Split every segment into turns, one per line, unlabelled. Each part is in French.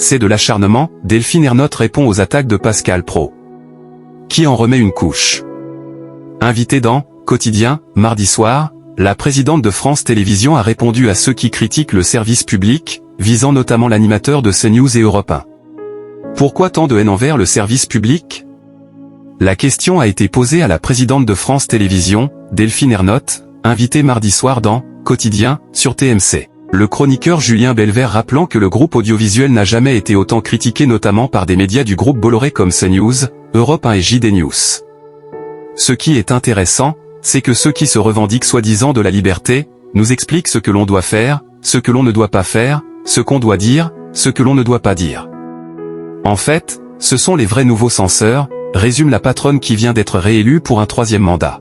C'est de l'acharnement, Delphine Ernotte répond aux attaques de Pascal Praud. Qui en remet une couche? Invitée dans Quotidien, mardi soir, la présidente de France Télévisions a répondu à ceux qui critiquent le service public, visant notamment l'animateur de CNews et Europe 1. Pourquoi tant de haine envers le service public? La question a été posée à la présidente de France Télévisions, Delphine Ernotte, invitée mardi soir dans Quotidien, sur TMC. Le chroniqueur Julien Belvert rappelant que le groupe audiovisuel n'a jamais été autant critiqué notamment par des médias du groupe Bolloré comme CNews, Europe 1 et JD News. Ce qui est intéressant, c'est que ceux qui se revendiquent soi-disant de la liberté, nous expliquent ce que l'on doit faire, ce que l'on ne doit pas faire, ce qu'on doit dire, ce que l'on ne doit pas dire. En fait, ce sont les vrais nouveaux censeurs, résume la patronne qui vient d'être réélue pour un 3e mandat.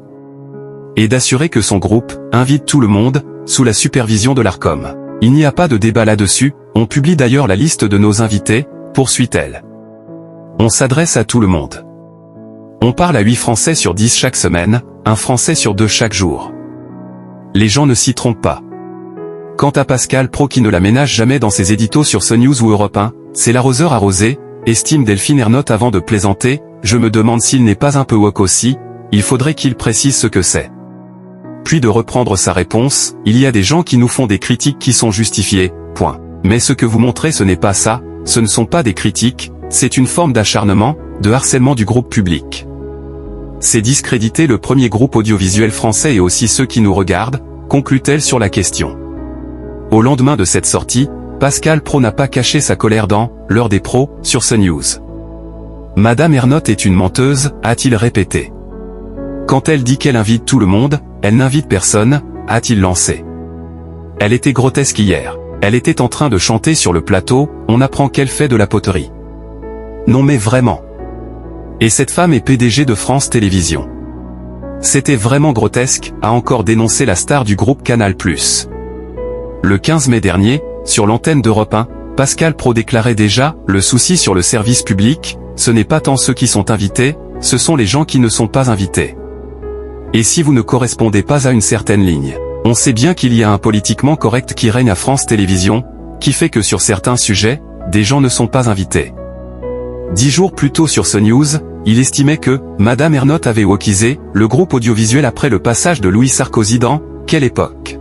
Et d'assurer que son groupe invite tout le monde, sous la supervision de l'Arcom. Il n'y a pas de débat là-dessus, on publie d'ailleurs la liste de nos invités, poursuit-elle. On s'adresse à tout le monde. On parle à 8 Français sur 10 chaque semaine, 1 Français sur 2 chaque jour. Les gens ne s'y trompent pas. Quant à Pascal Praud qui ne la ménage jamais dans ses éditos sur CNews ou Europe 1, c'est l'arroseur arrosé, estime Delphine Ernotte avant de plaisanter, je me demande s'il n'est pas un peu woke aussi, il faudrait qu'il précise ce que c'est. Puis de reprendre sa réponse, il y a des gens qui nous font des critiques qui sont justifiées, point. Mais ce que vous montrez ce n'est pas ça, ce ne sont pas des critiques, c'est une forme d'acharnement, de harcèlement du groupe public. C'est discréditer le premier groupe audiovisuel français et aussi ceux qui nous regardent, conclut-elle sur la question. Au lendemain de cette sortie, Pascal Praud n'a pas caché sa colère dans « L'heure des pros » sur CNews. Madame Ernotte est une menteuse, a-t-il répété. Quand elle dit qu'elle invite tout le monde, elle n'invite personne, a-t-il lancé. Elle était grotesque hier. Elle était en train de chanter sur le plateau, on apprend qu'elle fait de la poterie. Non mais vraiment. Et cette femme est PDG de France Télévisions. C'était vraiment grotesque, a encore dénoncé la star du groupe Canal+. Le 15 mai dernier, sur l'antenne d'Europe 1, Pascal Praud déclarait déjà « Le souci sur le service public, ce n'est pas tant ceux qui sont invités, ce sont les gens qui ne sont pas invités. Et si vous ne correspondez pas à une certaine ligne, on sait bien qu'il y a un politiquement correct qui règne à France Télévisions, qui fait que sur certains sujets, des gens ne sont pas invités. » 10 jours plus tôt sur CNews, il estimait que Madame Ernotte avait wokisé le groupe audiovisuel après le passage de Louis Sarkozy dans « Quelle époque ?»